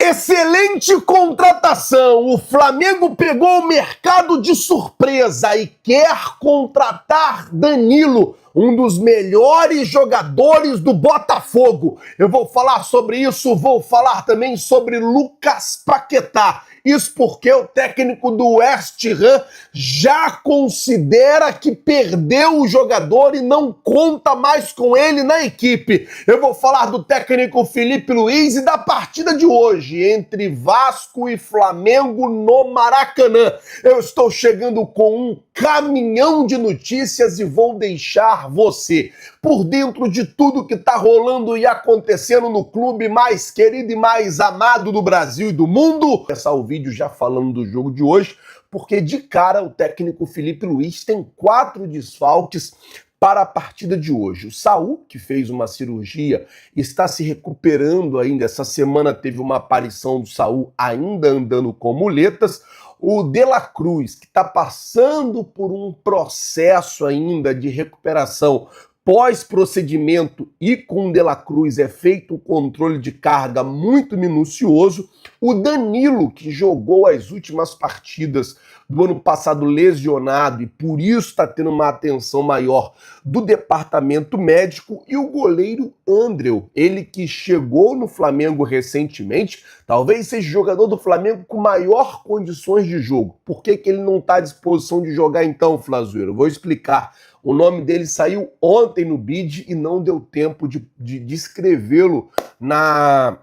Excelente contratação! O Flamengo pegou o mercado de surpresa e quer contratar Danilo, um dos melhores jogadores do Botafogo. Eu vou falar sobre isso, vou falar também sobre Lucas Paquetá. Isso porque o técnico do West Ham já considera que perdeu o jogador e não conta mais com ele na equipe. Eu vou falar do técnico Filipe Luiz e da partida de hoje entre Vasco e Flamengo no Maracanã. Eu estou chegando com um caminhão de notícias e vou deixar você por dentro de tudo que está rolando e acontecendo no clube mais querido e mais amado do Brasil e do mundo. Vou começar o vídeo já falando do jogo de hoje, porque de cara o técnico Filipe Luiz tem 4 desfalques para a partida de hoje. O Saul, que fez uma cirurgia, está se recuperando ainda. Essa semana teve uma aparição do Saul ainda andando com muletas. O De La Cruz, que está passando por um processo ainda de recuperação pós-procedimento, e com o De La Cruz é feito um controle de carga muito minucioso. O Danilo, que jogou as últimas partidas do ano passado lesionado e por isso está tendo uma atenção maior do departamento médico, e o goleiro Andréu, ele que chegou no Flamengo recentemente, talvez seja o jogador do Flamengo com maior condições de jogo. Por que ele não está à disposição de jogar então, Flazueiro? Vou explicar. O nome dele saiu ontem no BID e não deu tempo de escrevê-lo na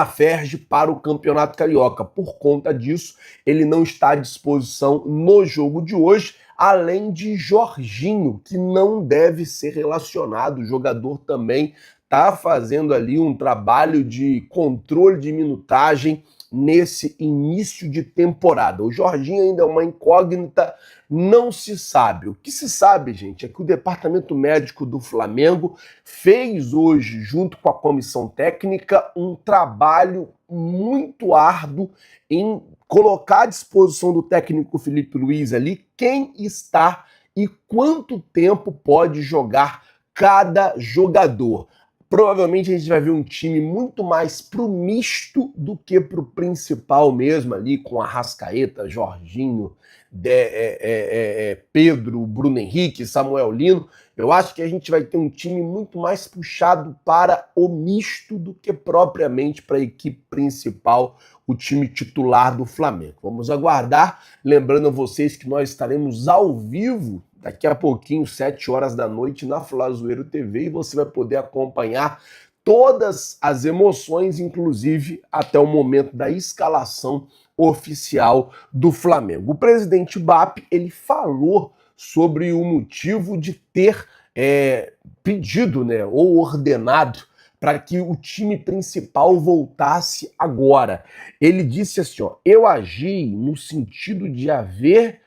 Ferj para o Campeonato Carioca. Por conta disso, ele não está à disposição no jogo de hoje, além de Jorginho, que não deve ser relacionado. O jogador também está fazendo ali um trabalho de controle de minutagem nesse início de temporada. O Jorginho ainda é uma incógnita, não se sabe. O que se sabe, gente, é que o departamento médico do Flamengo fez hoje, junto com a comissão técnica, um trabalho muito árduo em colocar à disposição do técnico Filipe Luiz ali quem está e quanto tempo pode jogar cada jogador. Provavelmente a gente vai ver um time muito mais pro misto do que pro principal mesmo ali, com Arrascaeta, Jorginho, Pedro, Bruno Henrique, Samuel Lino. Eu acho que a gente vai ter um time muito mais puxado para o misto do que propriamente para a equipe principal, o time titular do Flamengo. Vamos aguardar, lembrando a vocês que nós estaremos ao vivo daqui a pouquinho, 7 horas da noite, na Flazueiro TV, e você vai poder acompanhar todas as emoções, inclusive até o momento da escalação oficial do Flamengo. O presidente BAP, ele falou sobre o motivo de ter pedido, né, ou ordenado para que o time principal voltasse agora. Ele disse assim, ó, eu agi no sentido de haver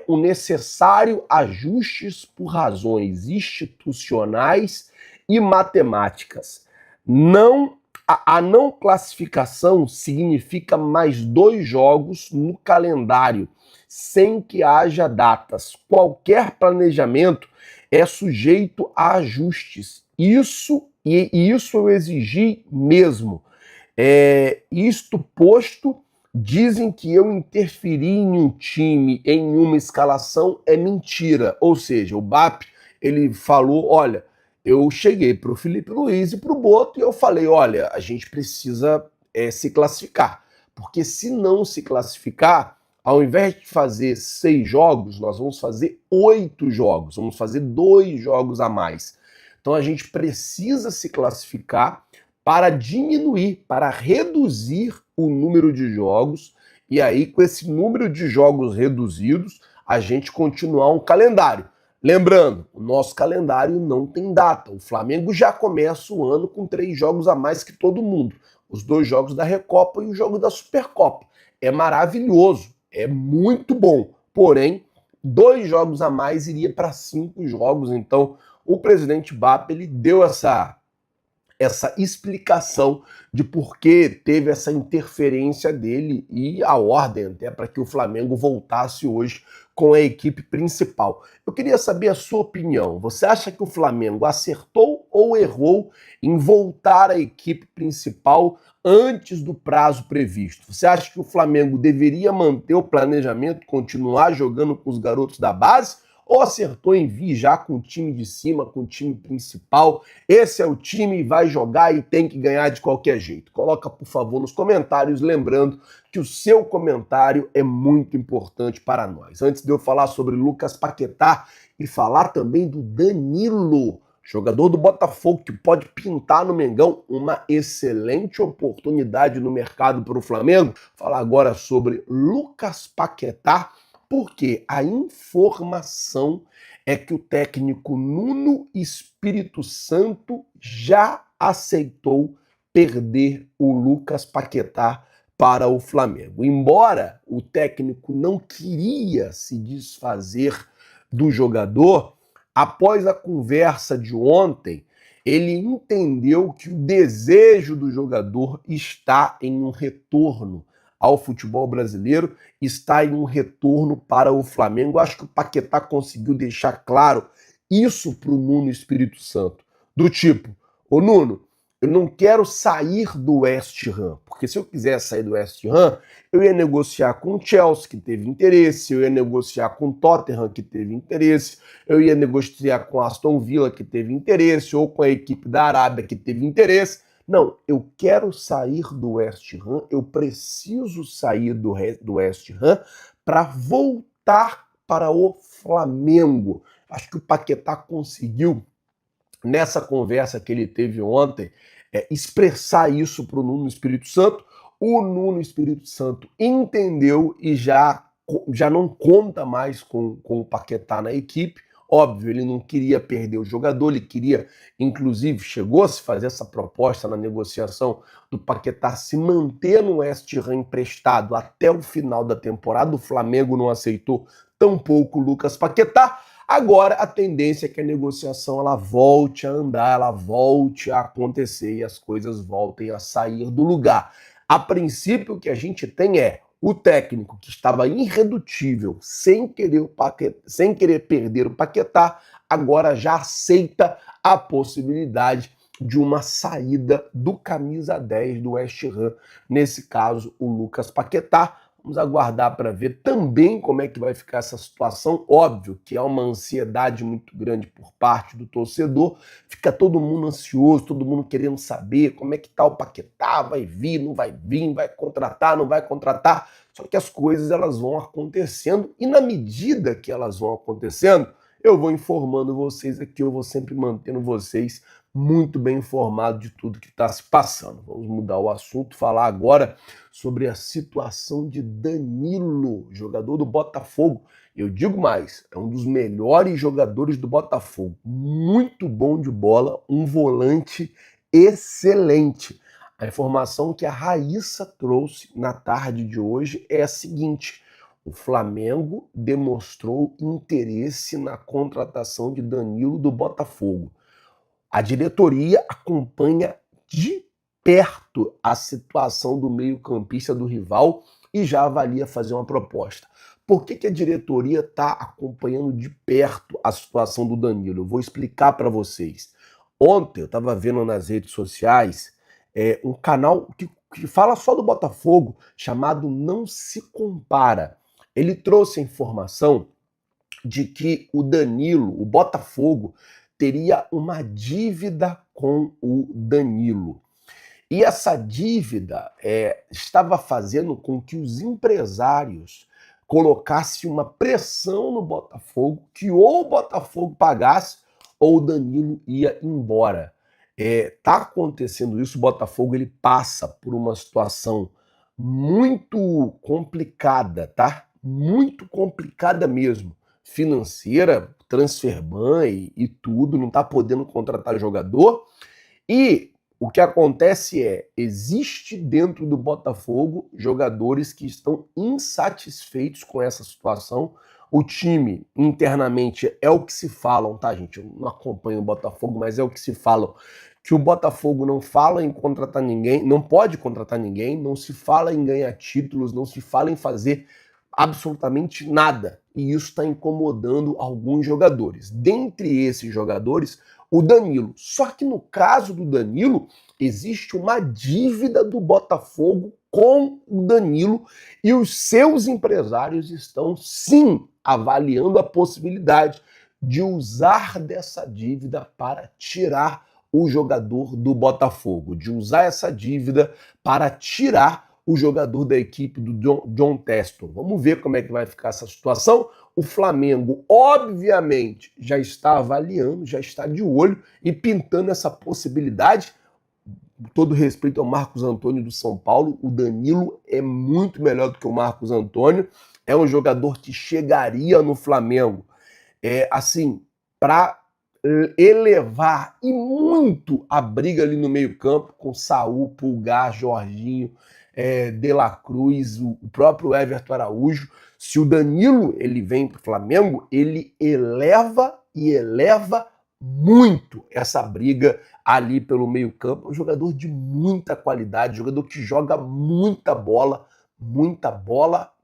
o necessário ajustes por razões institucionais e matemáticas. A não classificação significa mais 2 jogos no calendário, sem que haja datas. Qualquer planejamento é sujeito a ajustes. Isso eu exigi mesmo. Isto posto, dizem que eu interferi em um time, em uma escalação, é mentira. Ou seja, o BAP, ele falou, olha, eu cheguei para o Filipe Luiz e para o Boto e eu falei, olha, a gente precisa se classificar. Porque se não se classificar, ao invés de fazer 6 jogos, nós vamos fazer 8 jogos. Vamos fazer 2 jogos a mais. Então a gente precisa se classificar para diminuir, para reduzir o número de jogos, e aí com esse número de jogos reduzidos, a gente continuar um calendário. Lembrando, o nosso calendário não tem data. O Flamengo já começa o ano com 3 jogos a mais que todo mundo. Os 2 jogos da Recopa e o jogo da Supercopa. É maravilhoso, é muito bom. Porém, 2 jogos a mais iria para 5 jogos. Então, o presidente BAP, ele deu essa explicação de por que teve essa interferência dele e a ordem até para que o Flamengo voltasse hoje com a equipe principal. Eu queria saber a sua opinião. Você acha que o Flamengo acertou ou errou em voltar à equipe principal antes do prazo previsto? Você acha que o Flamengo deveria manter o planejamento, continuar jogando com os garotos da base? Ou acertou em vir já com o time de cima, com o time principal? Esse é o time, vai jogar e tem que ganhar de qualquer jeito. Coloca, por favor, nos comentários, lembrando que o seu comentário é muito importante para nós. Antes de eu falar sobre Lucas Paquetá e falar também do Danilo, jogador do Botafogo que pode pintar no Mengão, uma excelente oportunidade no mercado para o Flamengo. Falar agora sobre Lucas Paquetá, porque a informação é que o técnico Nuno Espírito Santo já aceitou perder o Lucas Paquetá para o Flamengo. Embora o técnico não queria se desfazer do jogador, após a conversa de ontem, ele entendeu que o desejo do jogador está em um retorno ao futebol brasileiro, está em um retorno para o Flamengo. Acho que o Paquetá conseguiu deixar claro isso para o Nuno Espírito Santo. Do tipo, ô Nuno, eu não quero sair do West Ham, porque se eu quisesse sair do West Ham, eu ia negociar com o Chelsea, que teve interesse, eu ia negociar com o Tottenham, que teve interesse, eu ia negociar com a Aston Villa, que teve interesse, ou com a equipe da Arábia, que teve interesse. Não, eu quero sair do West Ham, eu preciso sair do West Ham para voltar para o Flamengo. Acho que o Paquetá conseguiu, nessa conversa que ele teve ontem, expressar isso para o Nuno Espírito Santo. O Nuno Espírito Santo entendeu e já não conta mais com o Paquetá na equipe. Óbvio, ele não queria perder o jogador, ele queria, inclusive, chegou a se fazer essa proposta na negociação do Paquetá se manter no West Ham emprestado até o final da temporada. O Flamengo não aceitou tampouco o Lucas Paquetá. Agora a tendência é que a negociação ela volte a andar, ela volte a acontecer e as coisas voltem a sair do lugar. A princípio, o que a gente tem é o técnico que estava irredutível, sem querer perder o Paquetá, agora já aceita a possibilidade de uma saída do camisa 10 do West Ham, nesse caso o Lucas Paquetá. Vamos aguardar para ver também como é que vai ficar essa situação. Óbvio que há uma ansiedade muito grande por parte do torcedor, fica todo mundo ansioso, todo mundo querendo saber como é que tá o Paquetá, vai vir, não vai vir, vai contratar, não vai contratar. Só que as coisas elas vão acontecendo e na medida que elas vão acontecendo, eu vou informando vocês aqui, eu vou sempre mantendo vocês muito bem informados de tudo que está se passando. Vamos mudar o assunto, falar agora sobre a situação de Danilo, jogador do Botafogo. Eu digo mais, é um dos melhores jogadores do Botafogo, muito bom de bola, um volante excelente. A informação que a Raíssa trouxe na tarde de hoje é a seguinte: o Flamengo demonstrou interesse na contratação de Danilo do Botafogo. A diretoria acompanha de perto a situação do meio-campista do rival e já avalia fazer uma proposta. Por que a diretoria está acompanhando de perto a situação do Danilo? Eu vou explicar para vocês. Ontem eu estava vendo nas redes sociais um canal que fala só do Botafogo, chamado Não Se Compara. Ele trouxe a informação de que o Danilo, o Botafogo, teria uma dívida com o Danilo. E essa dívida estava fazendo com que os empresários colocassem uma pressão no Botafogo, que ou o Botafogo pagasse ou o Danilo ia embora. Tá acontecendo isso, o Botafogo ele passa por uma situação muito complicada, tá? Muito complicada mesmo. Financeira, transferban e tudo, não tá podendo contratar jogador. E o que acontece existe dentro do Botafogo jogadores que estão insatisfeitos com essa situação. O time, internamente, é o que se falam, tá, gente? Eu não acompanho o Botafogo, mas é o que se falam, que o Botafogo não fala em contratar ninguém, não pode contratar ninguém, não se fala em ganhar títulos, não se fala em fazer absolutamente nada. E isso está incomodando alguns jogadores. Dentre esses jogadores, o Danilo. Só que no caso do Danilo, existe uma dívida do Botafogo com o Danilo e os seus empresários estão, sim, avaliando a possibilidade de usar dessa dívida para tirar o jogador do Botafogo, de usar essa dívida para tirar o jogador da equipe do John Textor. Vamos ver como é que vai ficar essa situação. O Flamengo, obviamente, já está avaliando, já está de olho e pintando essa possibilidade. Com todo respeito ao Marcos Antônio do São Paulo, o Danilo é muito melhor do que o Marcos Antônio. É um jogador que chegaria no Flamengo, assim, para elevar e muito a briga ali no meio-campo com Saul, Pulgar, Jorginho, De La Cruz, o próprio Everton Araújo. Se o Danilo ele vem para o Flamengo, ele eleva e eleva muito essa briga ali pelo meio-campo. Um jogador de muita qualidade, jogador que joga muita bola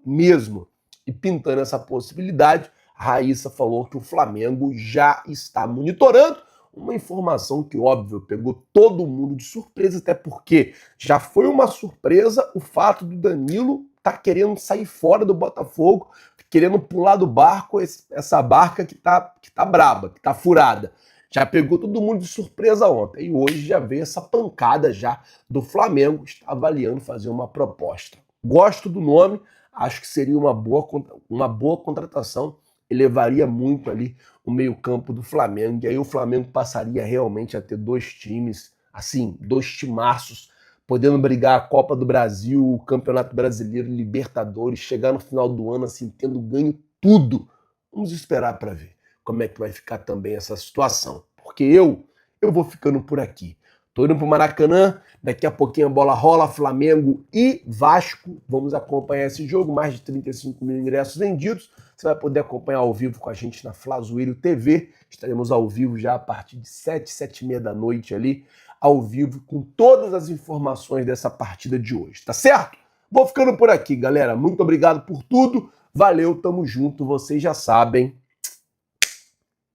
mesmo. E pintando essa possibilidade, a Raíssa falou que o Flamengo já está monitorando. Uma informação que, óbvio, pegou todo mundo de surpresa, até porque já foi uma surpresa o fato do Danilo estar querendo sair fora do Botafogo, querendo pular do barco, essa barca que tá braba, que tá furada. Já pegou todo mundo de surpresa ontem. E hoje já veio essa pancada já do Flamengo, está avaliando fazer uma proposta. Gosto do nome, acho que seria uma boa contratação, elevaria muito ali o meio-campo do Flamengo, e aí o Flamengo passaria realmente a ter dois times, assim, dois timaços, podendo brigar a Copa do Brasil, o Campeonato Brasileiro, Libertadores, chegar no final do ano, assim, tendo ganho tudo. Vamos esperar para ver como é que vai ficar também essa situação. Porque eu vou ficando por aqui. Tô indo pro Maracanã, daqui a pouquinho a bola rola, Flamengo e Vasco. Vamos acompanhar esse jogo, mais de 35 mil ingressos vendidos. Você vai poder acompanhar ao vivo com a gente na Flazoeiro TV. Estaremos ao vivo já a partir de 7h30 da noite ali, ao vivo, com todas as informações dessa partida de hoje, tá certo? Vou ficando por aqui, galera. Muito obrigado por tudo. Valeu, tamo junto, vocês já sabem.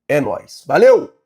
É nóis. Valeu!